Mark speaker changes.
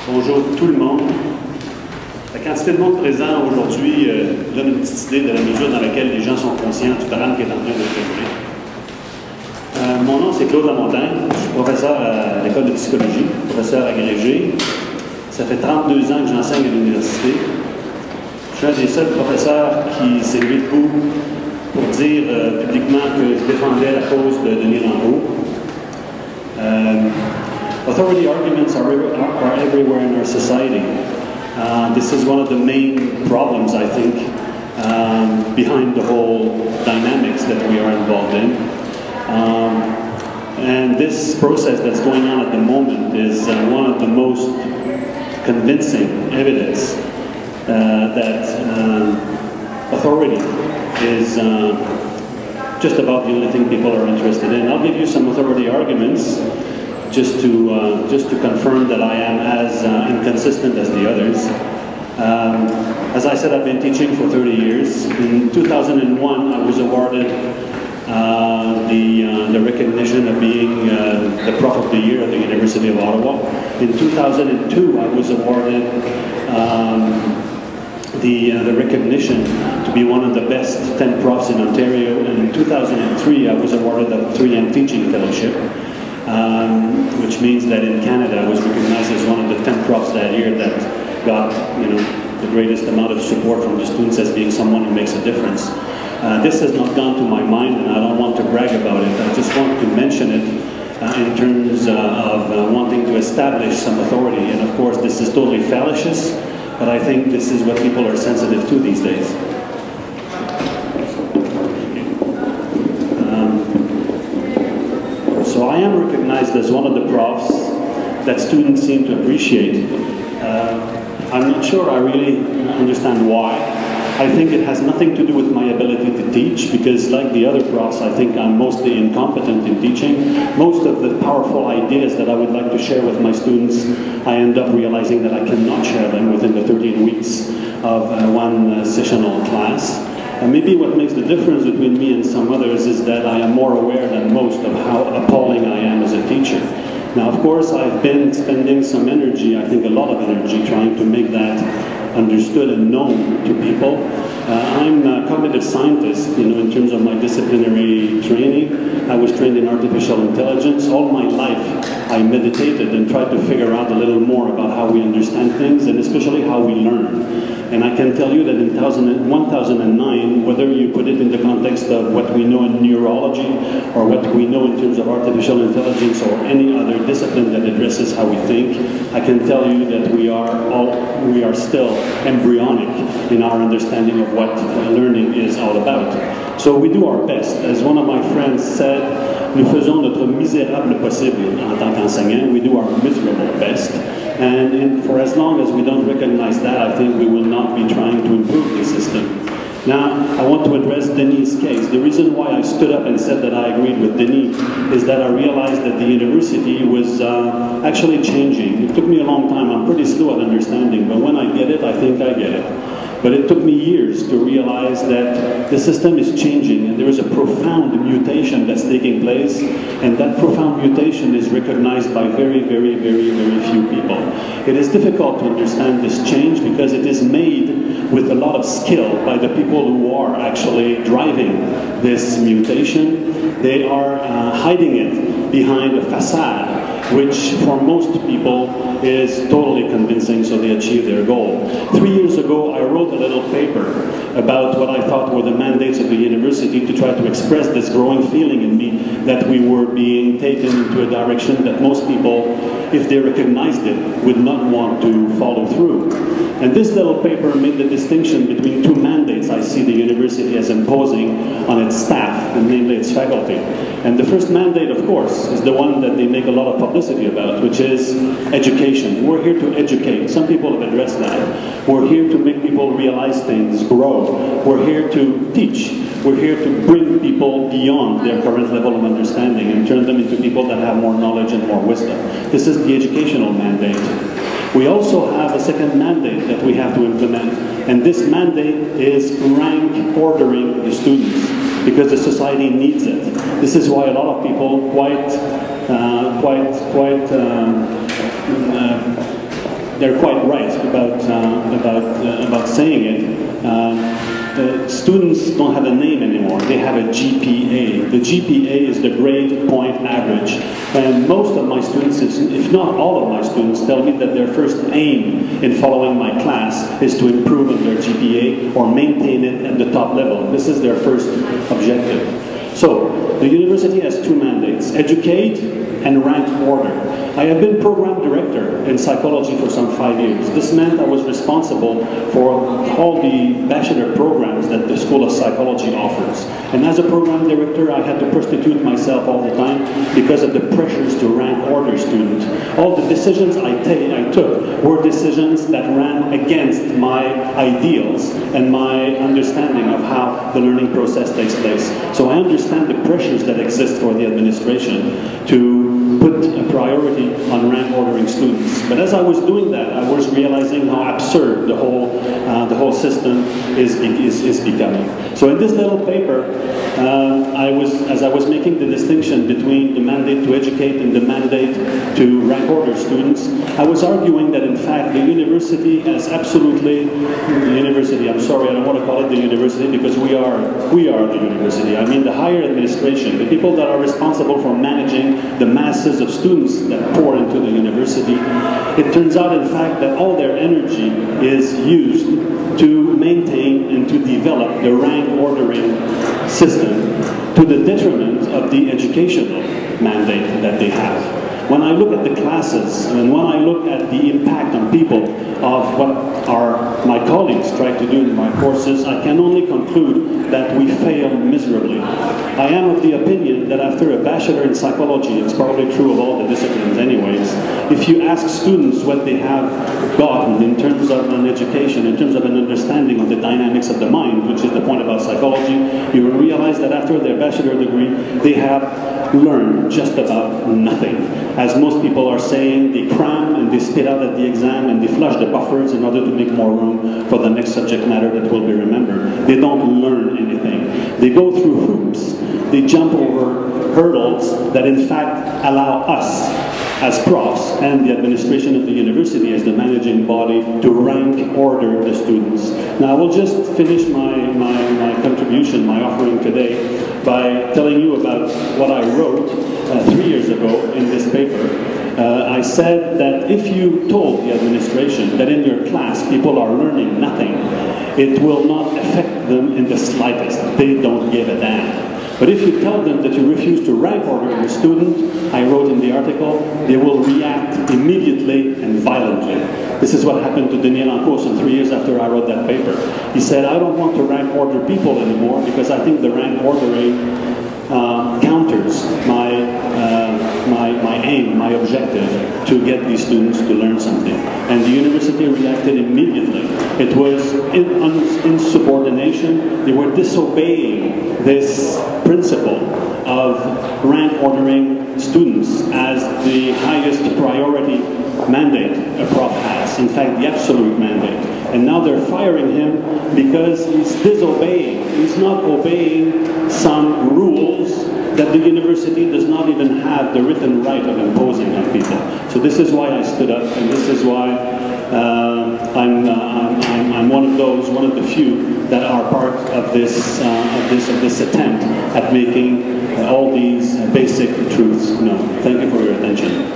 Speaker 1: Bonjour tout le monde. La quantité de monde présent aujourd'hui donne une petite idée de la mesure dans laquelle les gens sont conscients du drame qui est en train de se dérouler. Mon nom, c'est Claude Lamontagne. Je suis professeur à l'école de psychologie, professeur agrégé. Ça fait 32 ans que j'enseigne à l'université. Je suis un des seuls professeurs qui s'est mis debout pour dire publiquement que je défendais la cause de Denis Rancourt. Authority arguments are everywhere in our society. This is one of the main problems, I think, behind the whole dynamics that we are involved in. And this process that's going on at the moment is one of the most convincing evidence that authority is just about the only thing people are interested in. I'll give you some authority arguments just to confirm that I am as inconsistent as the others. As I said, I've been teaching for 30 years. In 2001, I was awarded the recognition of being the Prof of the Year at the University of Ottawa. In 2002, I was awarded the recognition to be one of the best 10 profs in Ontario, and in 2003 I was awarded the 3M Teaching Fellowship, which means that in Canada I was recognized as one of the 10 profs that year that got, the greatest amount of support from the students as being someone who makes a difference. This has not gone to my mind, and I don't want to brag about it. I just want to mention it in terms of wanting to establish some authority. And of course, this is totally fallacious, but I think this is what people are sensitive to these days. So I am recognized as one of the profs that students seem to appreciate. I'm not sure I really understand why. I think it has nothing to do with my ability to teach, because like the other profs, I think I'm mostly incompetent in teaching. Most of the powerful ideas that I would like to share with my students, I end up realizing that I cannot share them within the 13 weeks of one sessional class. And maybe what makes the difference between me and some others is that I am more aware than most of how appalling I am as a teacher. Now, of course, I've been spending some energy, I think a lot of energy, trying to make that understood and known to people. I'm a cognitive scientist, in terms of my disciplinary training. I was trained in artificial intelligence. All my life, I meditated and tried to figure out a little more about how we understand things, and especially how we learn. And I can tell you that in 1009, whether you put it in the context of what we know in neurology, or what we know in terms of artificial intelligence, or any other discipline that addresses how we think, I can tell you that we are still embryonic in our understanding of what learning is all about. So we do our best. As one of my friends said, nous faisons notre misérable possible en tant qu'enseignant. We do our miserable best. And for as long as we don't recognize that, I think we will not be trying to improve the system. Now, I want to address Denis' case. The reason why I stood up and said that I agreed with Denis is that I realized that the university was actually changing. It took me a long time. I'm pretty slow at understanding, but when I get it, I think I get it. But it took me years to realize that the system is changing, and there is a profound mutation that's taking place, and that profound mutation is recognized by very, very, very, very few people. It is difficult to understand this change because it is made with a lot of skill by the people who are actually driving this mutation. They are hiding it behind a facade, which for most people is totally convincing, so they achieve their goal. 3 years ago, I wrote a little paper about what I thought were the mandates of the university to try to express this growing feeling in me that we were being taken into a direction that most people, if they recognized it, would not want to follow through. And this little paper made the distinction between two mandates I see the university as imposing on its staff, and namely its faculty. And the first mandate, of course, is the one that they make a lot of publicity about, which is education. We're here to educate. Some people have addressed that. We're here to make people realize things, grow. We're here to teach. We're here to bring people beyond their current level of understanding and turn them into people that have more knowledge and more wisdom. This is the educational mandate. We also have a second mandate that we have to implement, and this mandate is rank ordering the students, because the society needs it. This is why a lot of they're quite right about saying it. Students don't have a name anymore, they have a GPA. The GPA is the grade point average. And most of my students, if not all of my students, tell me that their first aim in following my class is to improve on their GPA or maintain it at the top level. This is their first objective. So, the university has two mandates: educate and rank order. I have been program director in psychology for some 5 years. This meant I was responsible for all the bachelor programs that the School of Psychology offers. And as a program director, I had to prostitute myself all the time because of the pressures to rank order students. All the decisions I took were decisions that ran against my ideals and my understanding of how the learning process takes place. So I understand the pressures that exist for the administration to put a priority on rank ordering students. But as I was doing that, I was realizing how absurd the whole system is becoming. So in this little paper, as I was making the distinction between the mandate to educate and the mandate to rank order students, I was arguing that in fact the university has absolutely, I'm sorry, I don't want to call it the university because we are the university. I mean the higher administration, the people that are responsible for managing the masses of students that pour into the university. It turns out in fact that all their energy is used to maintain and to develop the rank ordering system to the detriment of the educational mandate that they have. When I look at the classes and when I look at the impact on people of what my colleagues try to do in my courses, I can only conclude that we fail miserably. I am of the opinion that after a bachelor in psychology, it's probably true of all the disciplines anyways, if you ask students what they have gotten in terms of an education, in terms of an understanding of the dynamics of the mind, which is the point about psychology, you will realize that after their bachelor degree, they have learned just about nothing. As most people are saying, they cram and they spit out at the exam and they flush the buffers in order to make more room for the next subject matter that will be remembered. They don't learn anything. They go through hoops. They jump over hurdles that in fact allow us as profs and the administration of the university as the managing body to rank order the students. Now I will just finish my contribution, my offering today by telling you about what I wrote 3 years ago in this paper. I said that if you told the administration that in your class people are learning nothing, it will not affect them in the slightest. They don't give a damn. But if you tell them that you refuse to rank order your student, I wrote in the article, they will react immediately and violently. This is what happened to Denis Rancourt some 3 years after I wrote that paper. He said, I don't want to rank order people anymore because I think the rank ordering counters my aim, my objective to get these students to learn something. And the university reacted immediately. It was insubordination. They were disobeying this principle of rank ordering students as the highest priority mandate a prof has. In fact, the absolute mandate. And now they're firing him because he's disobeying. He's not obeying some rules that the university does not even have the written right of imposing on people. So this is why I stood up, and this is why I'm one of the few that are part of this attempt at making all these basic truths known. Thank you for your attention.